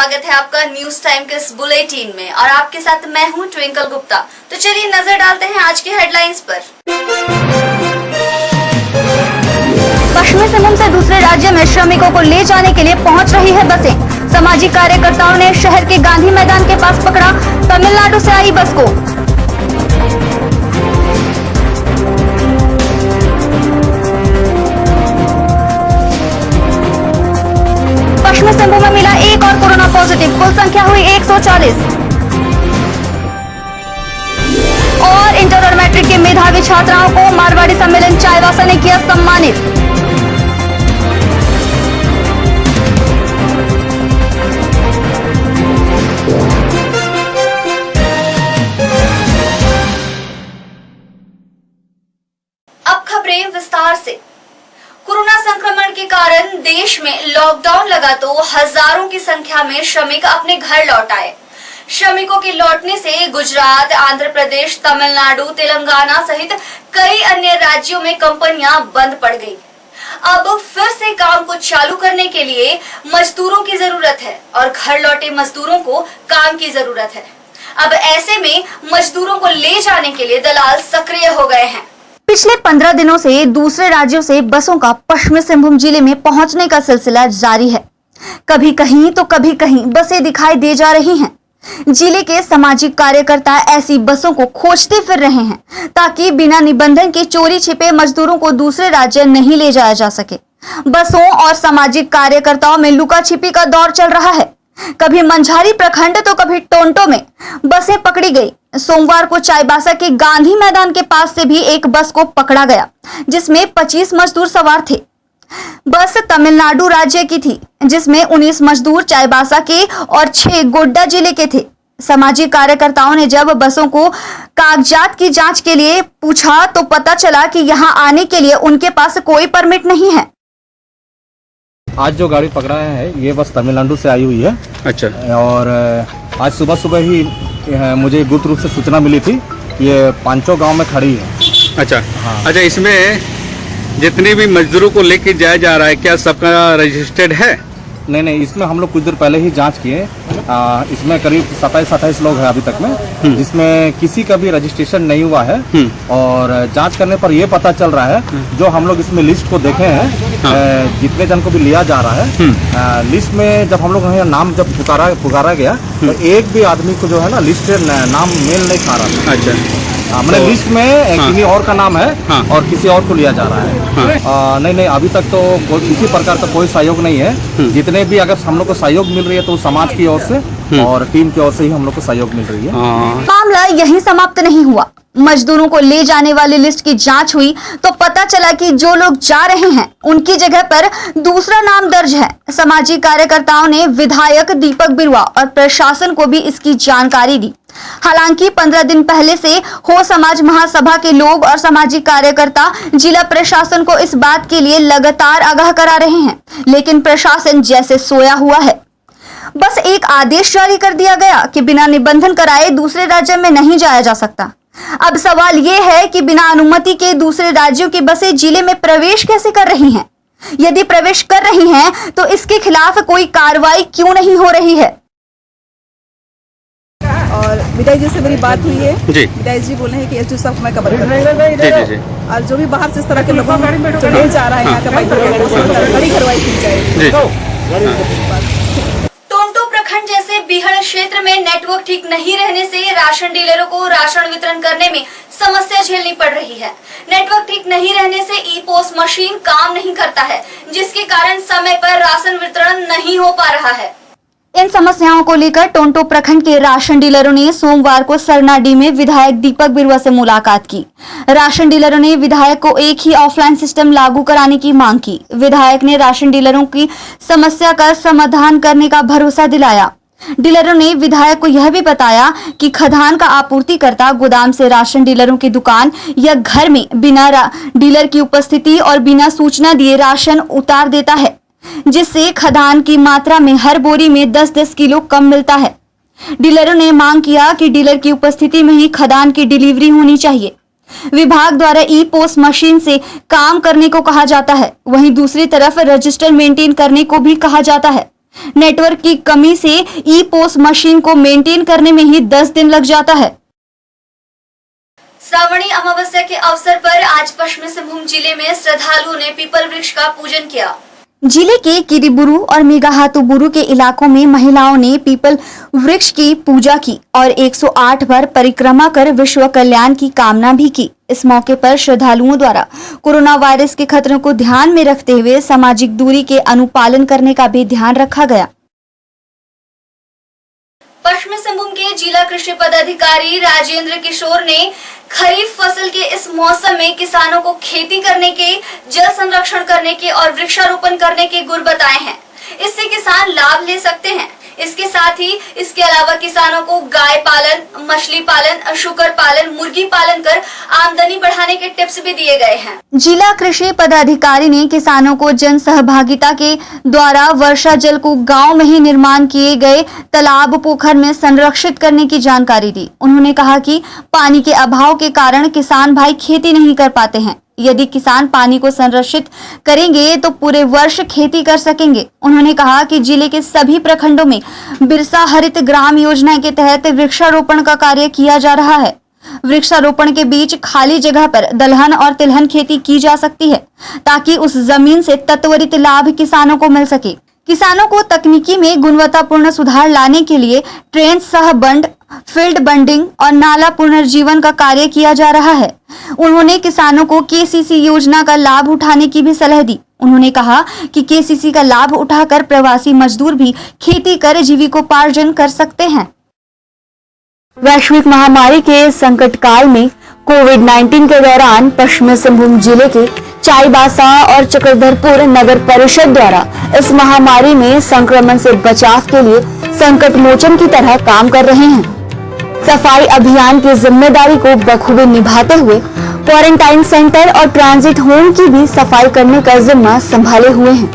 स्वागत है आपका न्यूज टाइम के इस बुलेटिन में और आपके साथ मैं हूं ट्विंकल गुप्ता। तो चलिए नजर डालते हैं आज के हेडलाइंस पर। पश्चिमी सिंहभूम से दूसरे राज्य में श्रमिकों को ले जाने के लिए पहुंच रही है बसें। सामाजिक कार्यकर्ताओं ने शहर के गांधी मैदान के पास पकड़ा तमिलनाडु से आई बस को। पश्चिमी सिंहभूम में मिला एक और कोरोना पॉजिटिव, कुल संख्या हुई 140। और इंटर और मैट्रिक के मेधावी छात्राओं को मारवाड़ी सम्मेलन चाईबासा ने किया सम्मानित। अब खबरें विस्तार से। कोरोना संक्रमण के कारण देश में लॉकडाउन लगा तो हजारों की संख्या में श्रमिक अपने घर लौट आए। श्रमिकों के लौटने से गुजरात, आंध्र प्रदेश, तमिलनाडु, तेलंगाना सहित कई अन्य राज्यों में कंपनियां बंद पड़ गई। अब फिर से काम को चालू करने के लिए मजदूरों की जरूरत है और घर लौटे मजदूरों को काम की जरूरत है। अब ऐसे में मजदूरों को ले जाने के लिए दलाल सक्रिय हो गए हैं। पिछले 15 दिनों से दूसरे राज्यों से बसों का पश्चिमी सिंहभूम जिले में पहुंचने का सिलसिला जारी है। कभी कहीं तो कभी कहीं बसें दिखाई दे जा रही हैं। जिले के सामाजिक कार्यकर्ता ऐसी बसों को खोजते फिर रहे हैं ताकि बिना निबंधन के चोरी छिपे मजदूरों को दूसरे राज्य नहीं ले जाया जा सके। बसों और सामाजिक कार्यकर्ताओं में लुका छिपी का दौर चल रहा है। कभी मंझारी प्रखंड तो कभी टोंटो में बसें पकड़ी गई। सोमवार को चाईबासा के गांधी मैदान के पास से भी एक बस को पकड़ा गया जिसमें 25 मजदूर सवार थे। बस तमिलनाडु राज्य की थी जिसमें 19 मजदूर चाईबासा के और 6 गोड्डा जिले के थे। सामाजिक कार्यकर्ताओं ने जब बसों को कागजात की जांच के लिए पूछा तो पता चला कि यहां आने के लिए उनके पास कोई परमिट नहीं है। आज जो गाड़ी पकड़ा है ये बस तमिलनाडु से आई हुई है। अच्छा। और आज सुबह सुबह ही मुझे गुप्त रूप से सूचना मिली थी, ये पांचों गांव में खड़ी है। अच्छा। हाँ। अच्छा, इसमें जितने भी मजदूरों को लेके जाया जा रहा है क्या सबका रजिस्टर्ड है? नहीं, इसमें हम लोग कुछ देर पहले ही जांच किए। इसमें करीब 27-28 लोग हैं अभी तक में, जिसमें किसी का भी रजिस्ट्रेशन नहीं हुआ है। और जांच करने पर यह पता चल रहा है, जो हम लोग इसमें लिस्ट को देखे हैं, जितने जन को भी लिया जा रहा है, लिस्ट में जब हम लोग नाम जब पुकारा गया तो एक भी आदमी को जो है ना लिस्ट नाम मेल नहीं खा रहा था। अच्छा। मैंने लिस्ट में किसी और का नाम है और किसी और को लिया जा रहा है। नहीं, अभी तक तो किसी प्रकार का कोई सहयोग नहीं है। जितने भी अगर हम लोग को सहयोग मिल रही है तो समाज की ओर से और टीम की ओर से ही हम लोग को सहयोग मिल रही है। मामला यही समाप्त नहीं हुआ। मजदूरों को ले जाने वाली लिस्ट की जांच हुई तो पता चला कि जो लोग जा रहे हैं उनकी जगह पर दूसरा नाम दर्ज है। सामाजिक कार्यकर्ताओं ने विधायक दीपक बिरुआ और प्रशासन को भी इसकी जानकारी दी। हालांकि 15 दिन पहले से हो समाज महासभा के लोग और सामाजिक कार्यकर्ता जिला प्रशासन को इस बात के लिए लगातार आगाह करा रहे हैं, लेकिन प्रशासन जैसे सोया हुआ है। बस एक आदेश जारी कर दिया गया कि बिना निबंधन कराए दूसरे राज्य में नहीं जाया जा सकता। अब सवाल ये है कि बिना अनुमति के दूसरे राज्यों की बसें जिले में प्रवेश कैसे कर रही हैं? यदि प्रवेश कर रही हैं तो इसके खिलाफ कोई कार्रवाई क्यों नहीं हो रही है? और विधायक जी से मेरी बात हुई है। विधायक जी बोले हैं कि एसडीओ साहब मैं कवर करूंगा और जो भी बाहर से इस तरह के लोगों जो ले जा रहा है यहाँ का बड़ी कार्रवाई की जाएगी। टोंटो प्रखंड जैसे बीहड़ क्षेत्र में नेटवर्क ठीक नहीं रहने से राशन डीलरों को राशन वितरण करने में समस्या झेलनी पड़ रही है। नेटवर्क ठीक नहीं रहने से ई पोस्ट मशीन काम नहीं करता है, जिसके कारण समय पर राशन वितरण नहीं हो पा रहा है। इन समस्याओं को लेकर टोंटो प्रखंड के राशन डीलरों ने सोमवार को सरनाडी में विधायक दीपक बिरुआ से मुलाकात की। राशन डीलरों ने विधायक को एक ही ऑफलाइन सिस्टम लागू कराने की मांग की। विधायक ने राशन डीलरों की समस्या का समाधान करने का भरोसा दिलाया। डीलरों ने विधायक को यह भी बताया कि खदान का आपूर्तिकर्ता गोदाम से राशन डीलरों की दुकान या घर में बिना डीलर की उपस्थिति और बिना सूचना दिए राशन उतार देता है, जिससे खदान की मात्रा में हर बोरी में 10-10 किलो कम मिलता है। डीलरों ने मांग किया कि डीलर की उपस्थिति में ही खदान की डिलीवरी होनी चाहिए। विभाग द्वारा ई पोस्ट मशीन से काम करने को कहा जाता है, वहीं दूसरी तरफ रजिस्टर मेंटेन करने को भी कहा जाता है। नेटवर्क की कमी से ई पोस्ट मशीन को मेंटेन करने में ही 10 दिन लग जाता है। श्रावणी अमावस्या के अवसर पर आज पश्चिमी सिंहभूम जिले में श्रद्धालुओं ने पीपल वृक्ष का पूजन किया। जिले के किरीबुरु और मेघाहातुबुरु के इलाकों में महिलाओं ने पीपल वृक्ष की पूजा की और 108 बार परिक्रमा कर विश्व कल्याण की कामना भी की। इस मौके पर श्रद्धालुओं द्वारा कोरोना वायरस के खतरों को ध्यान में रखते हुए सामाजिक दूरी के अनुपालन करने का भी ध्यान रखा गया। पश्चिमी सिंहभूम के जिला कृषि पदाधिकारी राजेंद्र किशोर ने खरीफ फसल के इस मौसम में किसानों को खेती करने के, जल संरक्षण करने के और वृक्षारोपण करने के गुर बताए हैं। इससे किसान लाभ ले सकते हैं। इसके साथ ही इसके अलावा किसानों को गाय पालन, मछली पालन, शुकर पालन, मुर्गी पालन कर आमदनी बढ़ाने के टिप्स भी दिए गए हैं। जिला कृषि पदाधिकारी ने किसानों को जन सहभागिता के द्वारा वर्षा जल को गांव में ही निर्माण किए गए तालाब पोखर में संरक्षित करने की जानकारी दी। उन्होंने कहा कि पानी के अभाव के कारण किसान भाई खेती नहीं कर पाते हैं। यदि किसान पानी को संरक्षित करेंगे तो पूरे वर्ष खेती कर सकेंगे। उन्होंने कहा कि जिले के सभी प्रखंडों में बिरसा हरित ग्राम योजना के तहत वृक्षारोपण का कार्य किया जा रहा है। वृक्षारोपण के बीच खाली जगह पर दलहन और तिलहन खेती की जा सकती है ताकि उस जमीन से त्वरित लाभ किसानों को मिल सके। किसानों को तकनीकी में गुणवत्तापूर्ण सुधार लाने के लिए ट्रेंच सह बंड, फील्ड बंडिंग और नाला पुनर्जीवन का कार्य किया जा रहा है। उन्होंने किसानों को केसीसी योजना का लाभ उठाने की भी सलाह दी। उन्होंने कहा कि केसीसी का लाभ उठाकर प्रवासी मजदूर भी खेती कर जीविकोपार्जन कर सकते हैं। वैश्विक महामारी के संकट काल में कोविड-19 के दौरान पश्चिमी सिंहभूम जिले के चाईबासा और चक्रधरपुर नगर परिषद द्वारा इस महामारी में संक्रमण से बचाव के लिए संकट मोचन की तरह काम कर रहे हैं। सफाई अभियान की जिम्मेदारी को बखूबी निभाते हुए क्वारंटाइन सेंटर और ट्रांजिट होम की भी सफाई करने का जिम्मा संभाले हुए हैं।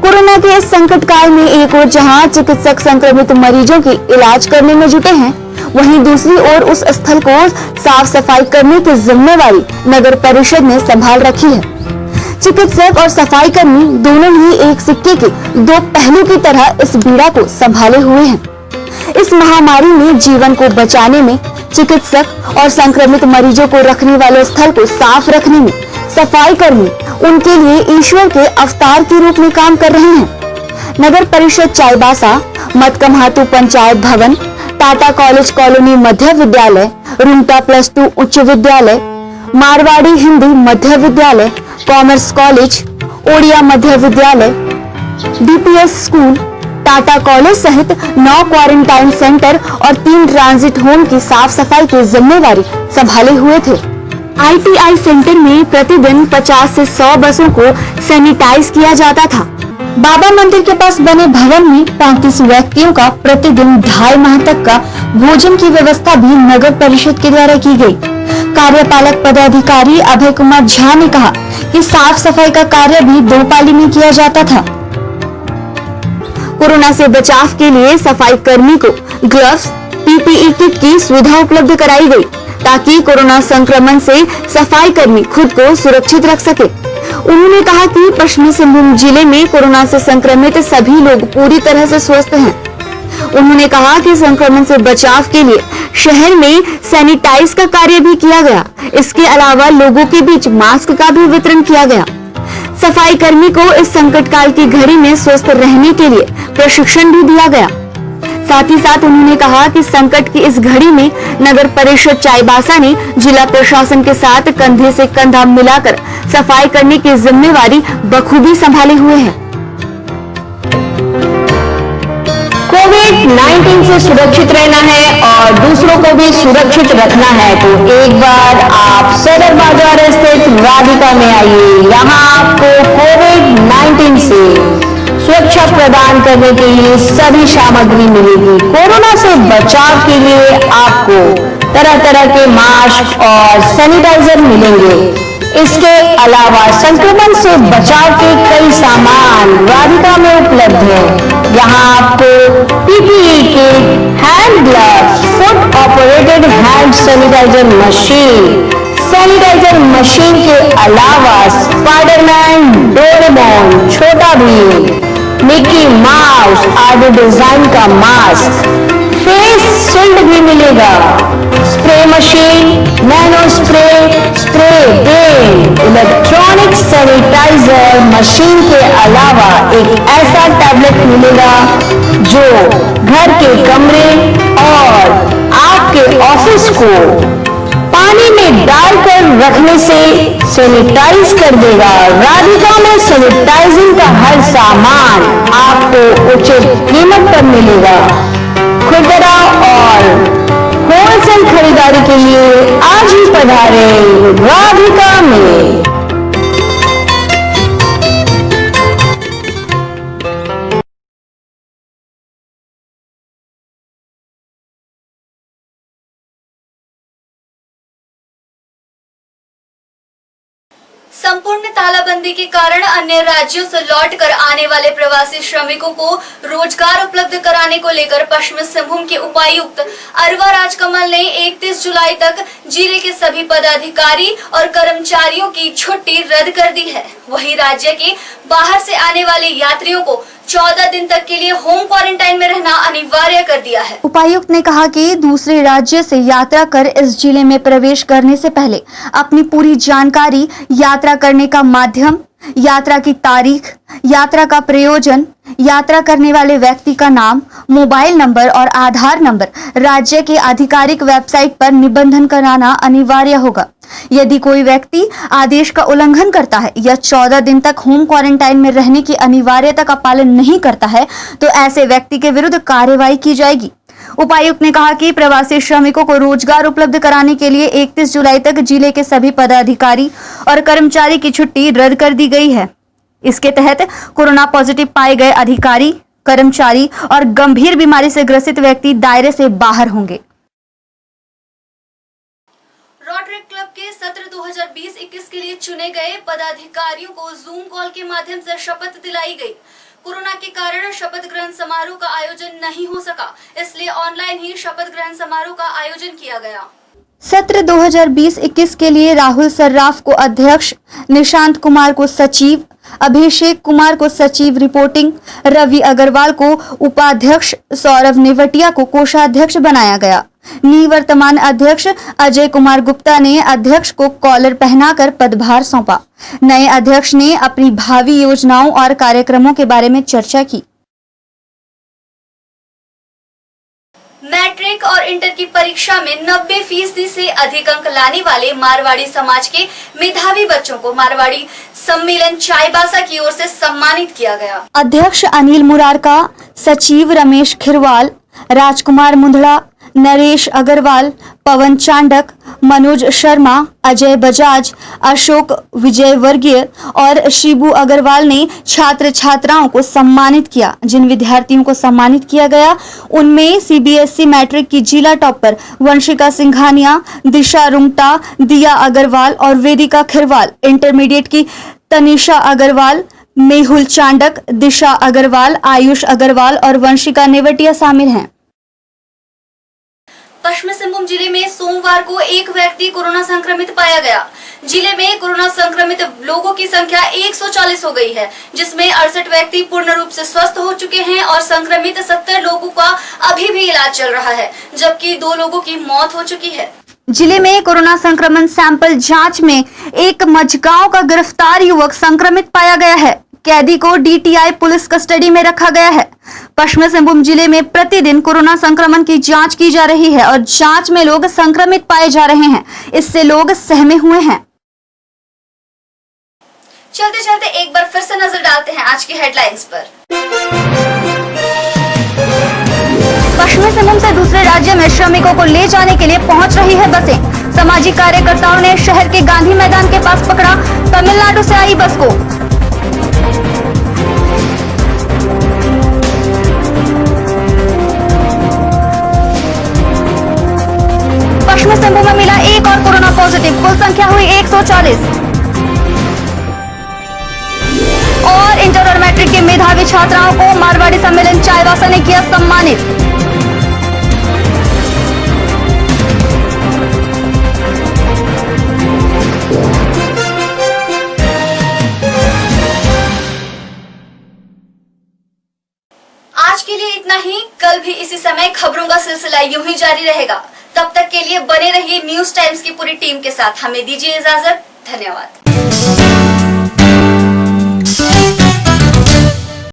कोरोना के इस संकट काल में एक ओर जहां चिकित्सक संक्रमित मरीजों की इलाज करने में जुटे हैं, वहीं दूसरी ओर उस स्थल को साफ सफाई करने की जिम्मेवारी नगर परिषद ने संभाल रखी है। चिकित्सक और सफाई कर्मी दोनों ही एक सिक्के के दो पहलू की तरह इस बीड़ा को संभाले हुए हैं। इस महामारी में जीवन को बचाने में चिकित्सक और संक्रमित मरीजों को रखने वाले स्थल को साफ रखने में सफाई कर्मी उनके लिए ईश्वर के अवतार के रूप में काम कर रहे हैं। नगर परिषद चाईबासा, मतकमहातु पंचायत भवन, टाटा कॉलेज कॉलोनी मध्य विद्यालय, रुंगटा +2 उच्च विद्यालय, मारवाड़ी हिंदी मध्य विद्यालय, कॉमर्स कॉलेज, ओडिया मध्य विद्यालय, डीपीएस स्कूल, टाटा कॉलेज सहित 9 क्वारंटाइन सेंटर और 3 ट्रांजिट होम की साफ सफाई की जिम्मेवारी संभाले हुए थे। आईटीआई सेंटर में प्रतिदिन 50 से 100 बसों को सैनिटाइज किया जाता था। बाबा मंदिर के पास बने भवन में 35 व्यक्तियों का प्रतिदिन 2.5 माह तक का भोजन की व्यवस्था भी नगर परिषद के द्वारा की गई। कार्यपालक पदाधिकारी अभय कुमार झा ने कहा कि साफ सफाई का कार्य भी 2 पाली में किया जाता था। कोरोना से बचाव के लिए सफाई कर्मी को ग्लव्स, पीपीई किट की सुविधा उपलब्ध कराई गई ताकि कोरोना संक्रमण से सफाई कर्मी खुद को सुरक्षित रख सके। उन्होंने कहा कि पश्चिमी सिंहभूम जिले में कोरोना से संक्रमित सभी लोग पूरी तरह से स्वस्थ हैं। उन्होंने कहा कि संक्रमण से बचाव के लिए शहर में सैनिटाइज का कार्य भी किया गया। इसके अलावा लोगों के बीच मास्क का भी वितरण किया गया। सफाई कर्मी को इस संकट काल की घड़ी में स्वस्थ रहने के लिए प्रशिक्षण भी दिया गया। साथ ही साथ उन्होंने कहा कि संकट की इस घड़ी में नगर परिषद चाईबासा ने जिला प्रशासन के साथ कंधे से कंधा मिलाकर सफाई करने की जिम्मेवारी बखूबी संभाले हुए है। कोविड-19 से सुरक्षित रहना है और दूसरों को भी सुरक्षित रखना है तो एक बार आप सदर बाजार स्थित राधिका में आइए। यहाँ आपको कोविड-19 से सुरक्षा प्रदान करने के लिए सभी सामग्री मिलेगी। कोरोना से बचाव के लिए आपको तरह तरह के मास्क और सैनिटाइजर मिलेंगे। इसके अलावा संक्रमण से बचाव के कई सामान राधिका में उपलब्ध है। यहाँ आपको PPE kit, hand gloves, foot operated hand sanitiser machine के अलावा Spiderman, Doraemon, Chhota Bheem, Mickey Mouse आदि डिजाइन का मास्क, फेस शील्ड भी मिलेगा, spray machine, nano spray, spray paint, electronic sanitiser machine के अलावा एक ऐसा टैबलेट मिलेगा जो घर के कमरे और आपके ऑफिस को पानी में डालकर रखने से सैनिटाइज कर देगा। राधिका में सैनिटाइजिंग का हर सामान आपको उचित कीमत पर मिलेगा। खुदरा और होलसेल खरीदारी के लिए आज ही पधारे राधिका में। संपूर्ण तालाबंदी के कारण अन्य राज्यों से लौटकर आने वाले प्रवासी श्रमिकों को रोजगार उपलब्ध कराने को लेकर पश्चिमी सिंहभूम के उपायुक्त अरवा राजकमल ने 31 जुलाई तक जिले के सभी पदाधिकारी और कर्मचारियों की छुट्टी रद्द कर दी है। वहीं राज्य के बाहर से आने वाले यात्रियों को 14 दिन तक के लिए होम क्वारंटाइन में रहना अनिवार्य कर दिया है। उपायुक्त ने कहा कि दूसरे राज्य से यात्रा कर इस जिले में प्रवेश करने से पहले अपनी पूरी जानकारी, यात्रा करने का माध्यम, यात्रा की तारीख, यात्रा का प्रयोजन, यात्रा करने वाले व्यक्ति का नाम, मोबाइल नंबर और आधार नंबर राज्य के आधिकारिक वेबसाइट पर निबंधन कराना अनिवार्य होगा। यदि कोई व्यक्ति आदेश का उल्लंघन करता है या 14 दिन तक होम क्वारंटाइन में रहने की अनिवार्यता का पालन नहीं करता है तो ऐसे व्यक्ति के विरुद्ध कार्रवाई की जाएगी। उपायुक्त ने कहा कि प्रवासी श्रमिकों को रोजगार उपलब्ध कराने के लिए 31 जुलाई तक जिले के सभी पदाधिकारी और कर्मचारी की छुट्टी रद्द कर दी गई है। इसके तहत कोरोना पॉजिटिव पाए गए अधिकारी, कर्मचारी और गंभीर बीमारी से ग्रसित व्यक्ति दायरे से बाहर होंगे। रोटरी क्लब के सत्र 2020-21 के लिए चुने गए पदाधिकारियों को जूम कॉल के माध्यम से शपथ दिलाई गई। कोरोना के कारण शपथ ग्रहण समारोह का आयोजन नहीं हो सका, इसलिए ऑनलाइन ही शपथ ग्रहण समारोह का आयोजन किया गया। सत्र 2020-21 के लिए राहुल सर्राफ को अध्यक्ष, निशांत कुमार को सचिव, अभिषेक कुमार को सचिव रिपोर्टिंग, रवि अग्रवाल को उपाध्यक्ष, सौरभ नेवटिया को कोषाध्यक्ष बनाया गया। निवर्तमान अध्यक्ष अजय कुमार गुप्ता ने अध्यक्ष को कॉलर पहनाकर पदभार सौंपा। नए अध्यक्ष ने अपनी भावी योजनाओं और कार्यक्रमों के बारे में चर्चा की। मैट्रिक और इंटर की परीक्षा में 90% से अधिक अंक लाने वाले मारवाड़ी समाज के मेधावी बच्चों को मारवाड़ी सम्मेलन चाईबासा की ओर से सम्मानित किया गया। अध्यक्ष अनिल मुरारका, सचिव रमेश खिरवाल, राजकुमार मुंदड़ा, नरेश अग्रवाल, पवन चांडक, मनोज शर्मा, अजय बजाज, अशोक विजयवर्गीय और शिबू अग्रवाल ने छात्र छात्राओं को सम्मानित किया। जिन विद्यार्थियों को सम्मानित किया गया उनमें सीबीएसई मैट्रिक की जिला टॉपर वंशिका सिंघानिया, दिशा रुंगटा, दिया अग्रवाल और वेदिका खिरवाल, इंटरमीडिएट की तनिषा अग्रवाल, मेहुल चांडक, दिशा अग्रवाल, आयुष अग्रवाल और वंशिका नेवटिया शामिल हैं। पश्चिमी सिंहभूम जिले में सोमवार को एक व्यक्ति कोरोना संक्रमित पाया गया। जिले में कोरोना संक्रमित लोगों की संख्या 140 हो गई है, जिसमें 68 व्यक्ति पूर्ण रूप से स्वस्थ हो चुके हैं और संक्रमित 70 लोगों का अभी भी इलाज चल रहा है, जबकि 2 लोगों की मौत हो चुकी है। जिले में कोरोना संक्रमण सैंपल जांच में एक मझगांव का गिरफ्तार युवक संक्रमित पाया गया है। कैदी को डीटीआई पुलिस कस्टडी में रखा गया है। पश्चिमी सिंहभूम जिले में प्रतिदिन कोरोना संक्रमण की जांच की जा रही है और जांच में लोग संक्रमित पाए जा रहे हैं। इससे लोग सहमे हुए हैं। चलते चलते एक बार फिर से नजर डालते हैं आज की हेडलाइंस पर। पश्चिमी सिंहभूम से दूसरे राज्य में श्रमिकों को ले जाने के लिए पहुंच रही है बसें। सामाजिक कार्यकर्ताओं ने शहर के गांधी मैदान के पास पकड़ा तमिलनाडु से आई बस को। पश्चिमी सिंहभूम में मिला एक और कोरोना पॉजिटिव, कुल संख्या हुई 140। और इंटर और मैट्रिक के मेधावी छात्राओं को मारवाड़ी सम्मेलन चाईबासा ने किया सम्मानित। के लिए इतना ही। कल भी इसी समय खबरों का सिलसिला यूं ही जारी रहेगा। तब तक के लिए बने रहिए न्यूज टाइम्स की पूरी टीम के साथ। हमें दीजिए इजाजत। धन्यवाद।